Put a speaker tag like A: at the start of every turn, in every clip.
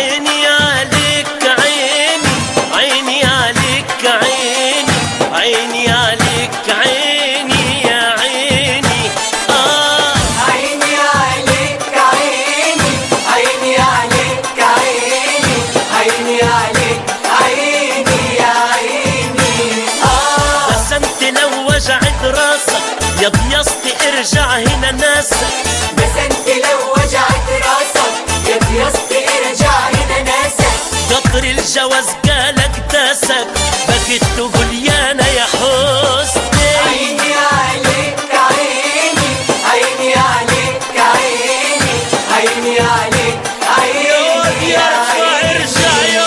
A: عيني عليك عيني، عيني عليك عيني، عيني عليك عيني يا عيني.
B: عيني عليك عيني، عيني عليك عيني، عيني عليك عيني يا عيني.
A: بس انت لو وجعت راسك يا بيصتي ارجع هنا ناسك.
B: بس انت لو وجعت راسك يا بيصتي ارجع هنا ناسك.
A: قطر الجواز قالك داسك، بكت تقول يانا يا حسني.
B: عيني عليك عيني، عيني عليك عيني، عيني عليك عيني يا عيني.
A: ارجع يا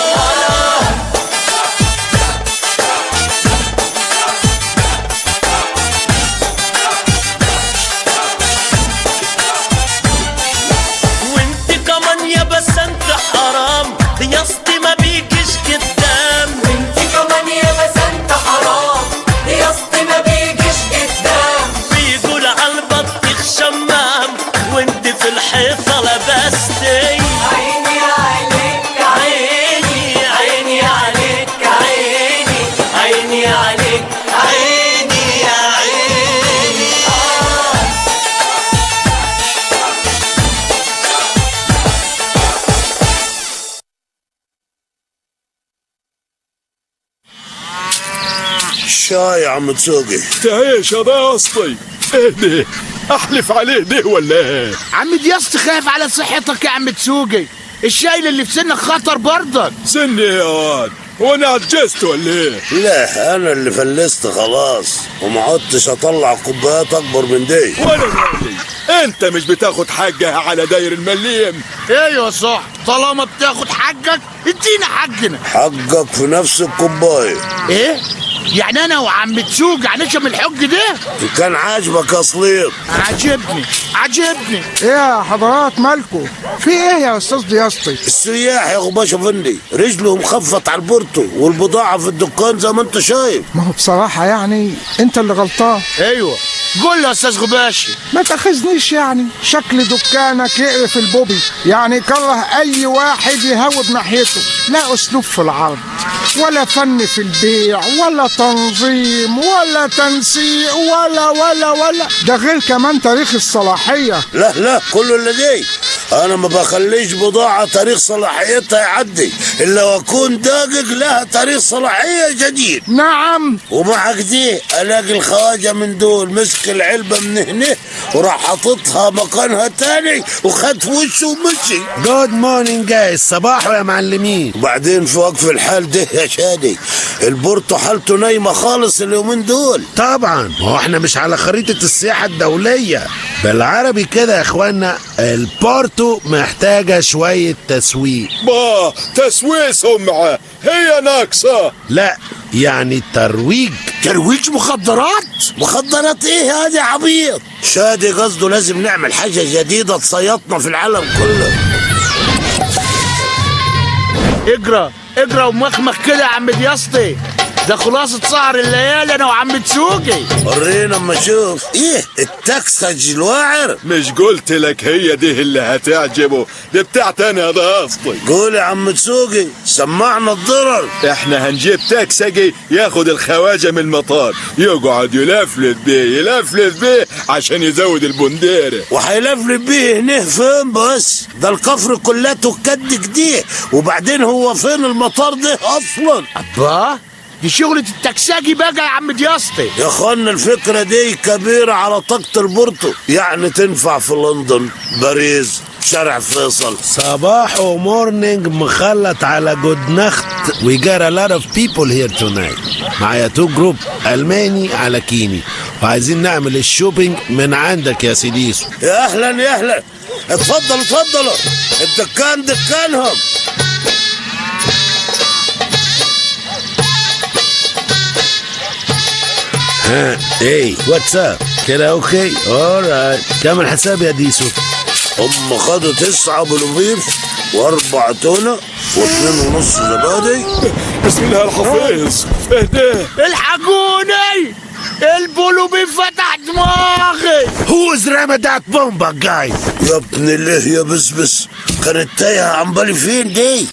A: وانت كمان يا بس انت حرام، يسطي ما بيجيش قدام.
B: وانت كمان يا بس انت حرام، يسطي ما بيجيش قدام.
A: بيقول عالبطيخ شمام وانت في الحيطة لبستي.
B: عيني عليك عيني، عيني عليك عيني، عيني عليك عيني يا عيني.
C: شاي يا عم تسوقي.
D: تعيش يا باسطي. ايه ده؟ احلف عليه ده ولا ايه؟
E: عم دياسط خايف على صحتك يا عم تسوقي، الشايل اللي في سنك خطر برضك.
D: سني يا واد، هو انا عجزت ولا ايه؟
C: لا انا اللي فلست خلاص وما عدتش اطلع كوبايات اكبر من دي.
D: وانا مالي؟ انت مش بتاخد حقها على داير المليم؟
E: ايوه صح، طالما بتاخد حقك ادينا حقنا.
C: حقك في نفس الكوبايه.
E: ايه؟ يعني انا وعم تسوق هنشم الحق ده؟
C: كان عاجبك يا صليط؟
E: عجبني عجبني.
F: ايه يا حضرات مالكو؟ في ايه يا استاذ دياسطي؟
C: السياح يا غباش افندي رجلهم خفت على البورتو والبضاعه في الدكان زي ما انت شايف.
F: ما هو بصراحة يعني انت اللي غلطان.
E: ايوه قول له يا استاذ غباشي.
F: ما تاخذنيش يعني، شكل دكانك يقرف البوبي، يعني كره اي واحد يهوب ناحيته. لا اسلوب في العرض ولا فن في البيع ولا تنظيم ولا تنسيق ولا ده غير كمان تاريخ الصلاحية.
C: لا كله اللي دي انا ما بخليش بضاعه تاريخ صلاحيتها يعدي الا واكون داقق لها تاريخ صلاحيه جديد.
F: نعم.
C: ومع كده الاقي الخواجه من دول مسك العلبه من هنا وراح حاططها مكانها تاني وخد في وشه ومشي.
G: جود مورنينج جايز، صباحو يا معلمين.
C: وبعدين في وقف الحال ده يا شادي البورتو حالته نايمه خالص اليومين دول.
G: طبعا ما هو احنا مش على خريطة السياحة الدولية. بالعربي كده يا اخوانا، البورتو محتاجة شوية تسويق.
D: تسويق سمعة هي ناقصة.
G: لا يعني ترويج.
C: ترويج مخدرات ايه هذا عبيط؟ شادي قصده لازم نعمل حاجه جديده تصيطنا في العالم كله.
E: اقرا ومخمخ كده يا عم دياسطي، ده خلاصة سهر الليالي انا وعم تسوقي.
C: ورينا اما اشوف ايه التكسج الواعر.
D: مش قلت لك هي دي اللي هتعجبه؟ دي بتاعتي انا يا باسطي.
C: قول يا عم تسوقي سمعنا الضرر.
D: احنا هنجيب تاكسجي ياخد الخواجه من المطار، يقعد يلفلف بيه عشان يزود البنديره.
C: وهيلفلف بيه هنا فين بس؟ ده الكفر كلته كد كده. وبعدين هو فين المطار ده اصلا؟
E: ابا دي شغلة التكساجي بقى يا عم دياسطي.
C: يا اخوانا الفكرة دي كبيرة على طاقة البورتو، يعني تنفع في لندن، باريس، شارع فيصل.
G: صباح ومورنينج مخلط على جود نخت. We got a lot of people here tonight. معايا 2 جروب ألماني على كيني، وعايزين نعمل الشوبينج من عندك يا سيديسو.
C: يا أهلا اتفضلوا الدكان دكانهم.
G: ها ايه واتساب كده؟ اوكي اورايت. كم الحساب يا ديسو؟
C: هم خدوا 9 بلوبيف و4 تونة و2.5 زبادي.
D: بسم الله الحفيظ. اهداه
E: الحقوني البولوبي فتح دماغي.
G: Who's رمى ذات بومبا جايز؟
C: يا ابن الله يا بسبس كانت تايهة عن بالي فين دي.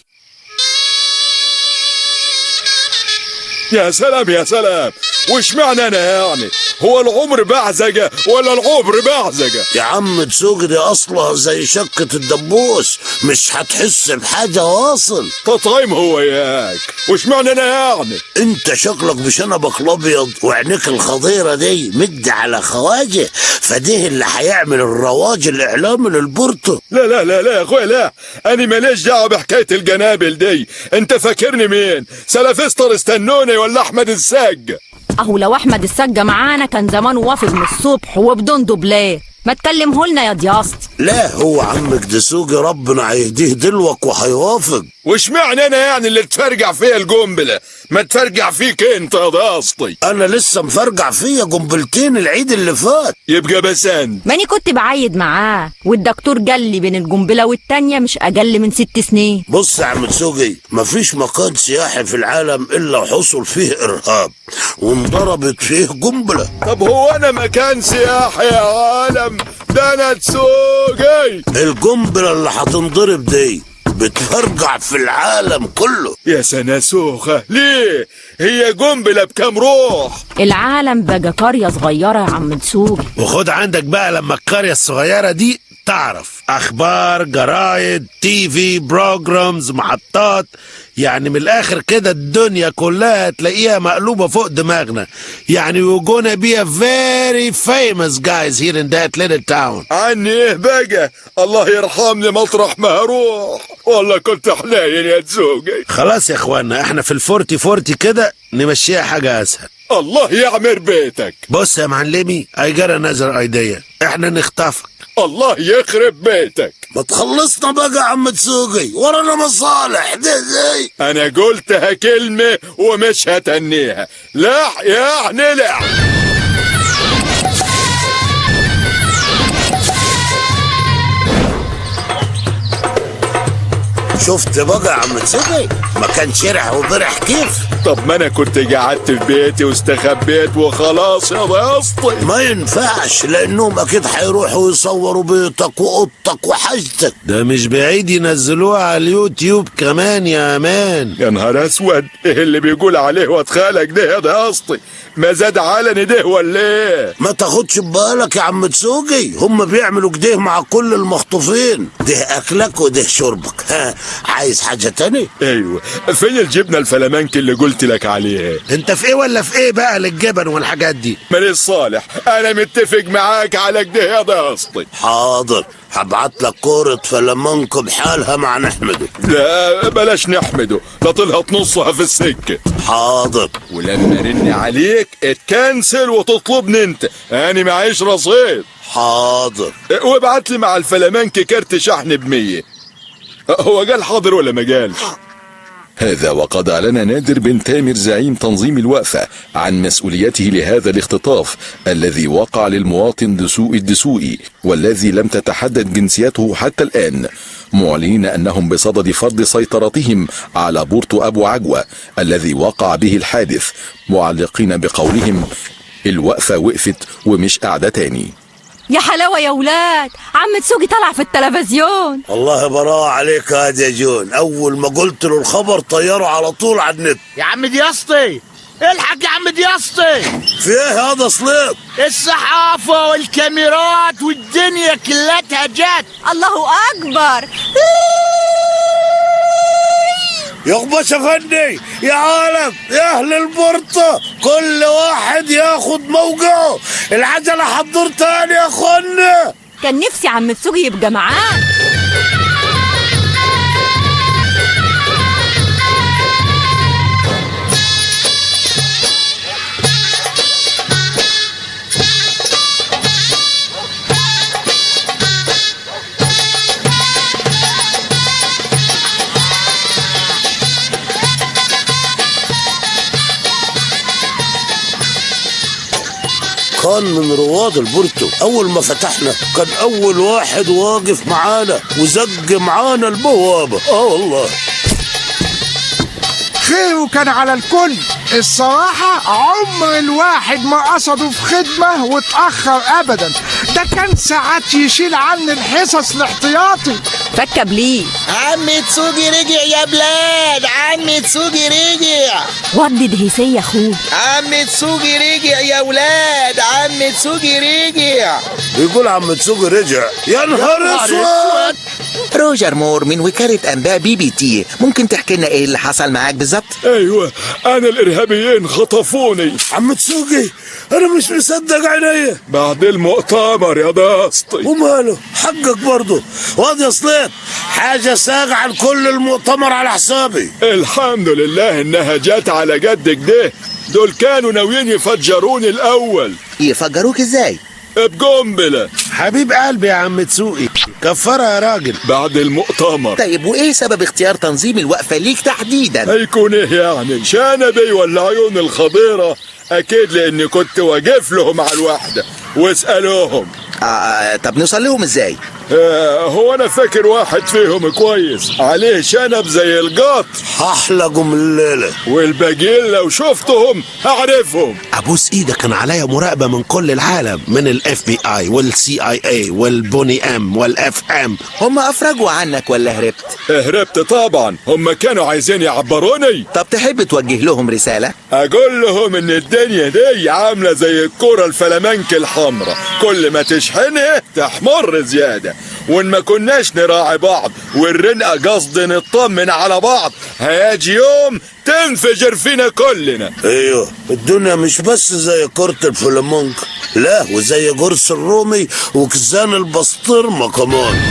D: يا سلام يا سلام، وش معنى انا يعني؟ هو العمر بعزقة ولا العمر بعزقة؟
C: يا عم تسوق دي اصلها زي شكة الدبوس، مش هتحس بحاجة واصل.
D: تطعيم هو ياك، وش معنى انا يعني؟
C: انت شكلك بشنبك الابيض وعينيك الخضيرة دي مدي على خواجه، فده اللي هيعمل الرواج الاعلامي للبورتو.
D: لا لا لا لا يا اخويا، لا، انا ماليش دعوه بحكايه الجنابل دي. انت فاكرني مين؟ سلفستر استنوني ولا احمد الساج؟
H: اهو لو احمد السجة معانا كان زمان وافد من الصبح وبدون دوبليه. ما تكلمه لنا يا دياست.
C: لا هو عمك دسوقي ربنا هيهديه دلوك وهيوافق.
D: وش معنى انا يعني اللي تفرجع فيها القنبله؟ ما تفرجع فيك انت يا ضاسطي.
C: انا لسه مفرجع فيا قنبلتين العيد اللي فات.
D: يبقى بسند.
H: ماني كنت بعيد معاه والدكتور قال لي بين القنبله والتانيه مش اقل من 6 سنين.
C: بص يا عم دسوقي، مفيش مكان سياحي في العالم الا وحصل فيه ارهاب وانضربت فيه قنبله.
D: طب هو انا مكان سياحي يا عالم؟ ده انا دسوقي.
C: القنبله اللي هتنضرب دي بتفرجع في العالم كله.
D: يا سنة سوخة، ليه؟ هي قنبلة بكام روح؟
H: العالم بقى قرية صغيرة يا عم دسوقي.
G: وخد عندك بقى لما القرية الصغيرة دي تعرف اخبار، جرايد، تي في، بروجرامز، محطات، يعني من الاخر كده الدنيا كلها تلاقيها مقلوبة فوق دماغنا. يعني we're gonna be a very famous guys here in that little town.
D: عني ايه بقى؟ الله يرحمني مطرح ما اروح. والله كنت حنين يا دسوقي.
G: خلاص يا اخوانا، احنا في الفورتي فورتي كده نمشيها حاجة اسهل.
D: الله يعمر بيتك.
G: بص يا معلمي، I got another idea. احنا نخطفك.
D: الله يخرب بيتك.
C: ما تخلصنا بقى يا عم دسوقي، ورانا مصالح دي.
D: انا قلتها كلمة ومش هتنيها. لا يعني لا.
C: شفت بقى يا عم دسوقي، ما كان شرح وبرح كيف.
D: طب ما انا كنت قعدت في بيتي واستخبيت وخلاص يا ضاسطي.
C: ما ينفعش، لانهم اكيد هيروحوا يصوروا بيتك واوضتك وحاجتك.
G: ده مش بعيد ينزلوها على اليوتيوب كمان يا امان.
D: يا نهار اسود، ايه اللي بيقول عليه واتخالك ده يا ضاسطي؟ ما زاد علني ده ولا ايه؟
C: ما تاخدش ببالك يا عم دسوقي، هم بيعملوا كده مع كل المخطوفين. ده اكلك وده شربك. ها، عايز حاجة تاني؟
D: ايوه، فين الجبنة الفلامنك اللي قلت لك عليها؟
G: انت في ايه ولا في ايه بقى للجبن والحاجات دي؟
D: ماليش صالح، انا متفق معاك على كده يا ضاسطي.
C: حاضر، هبعت لك كورة فلامنك بحالها مع نحمده.
D: لا بلاش نحمده، لا طلعت نصها في السكة.
C: حاضر.
D: ولما ارن عليك اتكنسل وتطلبني انت، انا معيش رصيد.
C: حاضر.
D: وابعت لي مع الفلامنك كارت شحن ب100. هو قال حاضر ولا ما قالش؟ هذا وقد أعلن نادر بن تامر زعيم تنظيم الوقفة عن مسؤوليته لهذا الاختطاف الذي وقع للمواطن دسوقي الدسوقي، والذي لم تتحدد جنسيته حتى الآن، معلنين أنهم بصدد فرض سيطرتهم على بورتو أبو عجوة الذي وقع به الحادث، معلقين بقولهم الوقفة وقفت ومش قاعدة تاني.
H: يا حلاوة يا ولاد، عم دسوقي طلع في التلفزيون.
C: والله براء عليك يا جون، اول ما قلت له الخبر طيره على طول على النت.
E: يا عم دياسطي الحق يا عم دياسطي.
C: في ايه هذا صليب؟
E: الصحافة والكاميرات والدنيا كلها جت.
H: الله اكبر.
C: يغبش افندي، يا عالم، يا اهل البورتو، كل واحد ياخد موقعه، العجلة هتدور تاني يا اخوانا.
H: كان نفسي عم دسوقي يبقى معاه.
C: كان من رواد البورتو، اول ما فتحنا كان اول واحد واقف معانا وزق معانا البوابة. والله
F: خيره كان على الكل. الصراحة عمر الواحد ما قصده في خدمة واتأخر أبدا. ده كان ساعات يشيل عني الحصص الاحتياطي.
H: فكب ليه؟
E: عم تسوقي رجع يا بلاد، عم تسوقي رجع.
H: ودد هيسية اخوه.
E: عم تسوقي رجع يا ولاد، عم تسوقي رجع.
C: بيقول عم تسوقي رجع. يا نهار اسود.
I: روجر مور من وكالة أنباء BBT، ممكن تحكي لنا إيه اللي حصل معاك بالظبط؟
D: ايوه، انا الارهابيين خطفوني
C: عم تسوقي انا مش مصدق عينيا.
D: بعد المؤتمر يا داسطي.
C: وماله حقك برضه. واد يا صليط، حاجة ساغ عن كل المؤتمر على حسابي.
D: الحمد لله انها جت على جد كده. دول كانوا ناويين يفجروني الاول.
I: يفجروك ازاي؟
D: بقنبلة.
G: حبيب قلبي يا عم تسوقي، كفرها يا راجل.
D: بعد المؤتمر.
I: طيب وايه سبب اختيار تنظيم الوقفة ليك تحديدا؟
D: هيكون ايه يعني؟ شنبي ولا عيون الخضيرة؟ اكيد لاني كنت واقف لهم على الوحدة واسألوهم.
I: طب نوصل لهم ازاي؟
D: هو انا فاكر واحد فيهم كويس عليه شنب زي القط.
C: هحلقوا من الليلة.
D: والباقيين لو شفتهم هعرفهم.
G: ابوس ايدك، كان عليا مراقبه من كل العالم، من الFBI والCIA والبوني ام والFM.
I: هم افرجوا عنك ولا هربت؟
D: هربت طبعا، هم كانوا عايزين يعبروني.
I: طب تحب توجه لهم رسالة؟
D: اقول لهم ان الدنيا دي عاملة زي الكرة الفلامنك الحمراء، كل ما تشحنها تحمر زيادة، وان ما كناش نراعي بعض والرنقة قصد نطمن على بعض هيجي يوم تنفجر فينا كلنا.
C: ايوه، الدنيا مش بس زي كرة الفلامنك، لا وزي قرص الرومي وكزان البسطرمة كمان.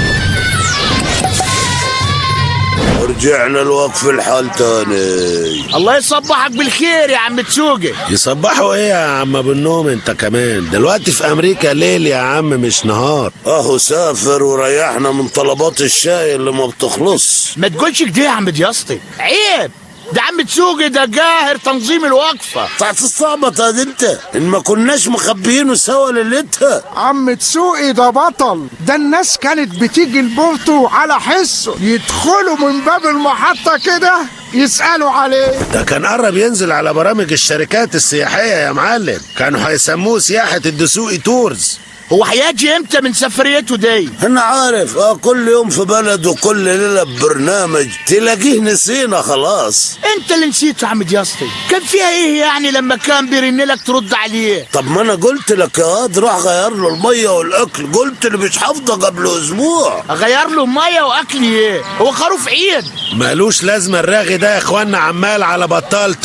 C: رجعنا لوقف الحال تاني.
E: الله يصبحك بالخير يا عم تسوقي.
G: يصبحوا ايه يا عم ابو النوم انت كمان؟ دلوقتي في امريكا ليل يا عم مش نهار.
C: اهو سافر وريحنا من طلبات الشاي اللي ما بتخلص.
E: ما تقولش كده يا عم دياسطي، عيب. ده عم تسوقي ده جاهر تنظيم الوقفة.
C: بتاعت الصعبة انت ان ما كناش مخبيينه سوا ليلتها.
F: عم تسوقي ده بطل. ده الناس كانت بتيجي البورتو على حسه، يدخلوا من باب المحطة كده يسألوا عليه.
G: ده كان قرب ينزل على برامج الشركات السياحية يا معلم، كانوا هيسموه سياحة الدسوقي تورز.
E: هو هيجي امتى من سفريته دي؟
C: انا عارف، كل يوم في بلد وكل ليلة ببرنامج، تلاقيه نسينا خلاص.
E: انت اللي نسيته يا عم دياسطي. كان فيها ايه يعني لما كان بيرن لك ترد عليه؟
C: طب ما انا قلت لك يا واد روح غير له المية والاكل، قلت لي مش حافظه قبل اسبوع.
E: اغير له ميه واكل ايه؟ هو خروف عيد.
G: مالوش لازمة الراغي ده يا اخوانا، عمال على بطال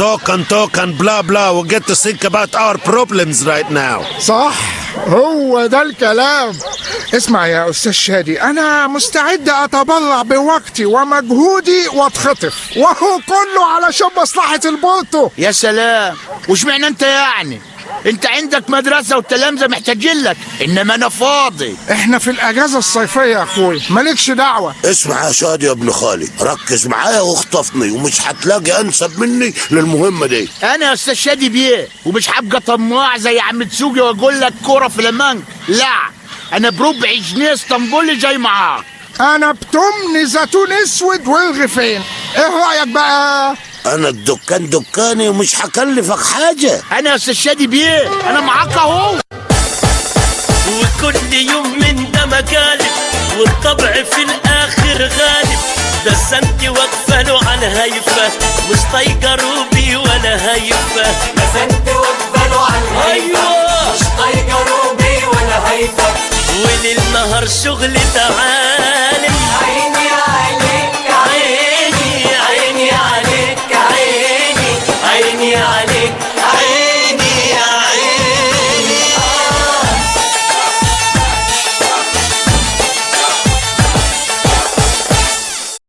G: توكن بلا بلا و get to think about our problems right now.
F: صح، هو ده الكلام. اسمع يا أستاذ شادي، أنا مستعد أتبرع بوقتي ومجهودي واتخطف، وهو كله علشان مصلحة البورتو.
E: يا سلام، وش معنى انت يعني؟ انت عندك مدرسة والتلامذة محتاجين لك، انما انا فاضي.
F: احنا في الأجازة الصيفية يا أخوي، مالكش دعوة.
C: اسمع يا شادي يا ابن خالي، ركز معايا واخطفني ومش هتلاقي أنسب مني للمهمة دي.
E: انا يا استاذ شادي بيه، ومش هبقى طماع زي عم تسوقي واقول لك كورة فلامنك، لا، انا بربع جنيه اسطنبولي جاي معاك.
F: أنا بتمن زيتون أسود والغفين، إيه رأيك بقى؟
C: أنا الدكان دكاني ومش هكلفك حاجة.
E: انا يا استاذ شادي بيه، انا معاك اهو.
A: وكل يوم من ده مقالب، والطبع في الاخر غالب. ده السنت واقفه له على هيفه، مش طايقه روبي ولا هيفه.
B: بسنت واقفه على الهيفه، مش طايقه روبي ولا هيفه.
A: وليل نهار شغل تعال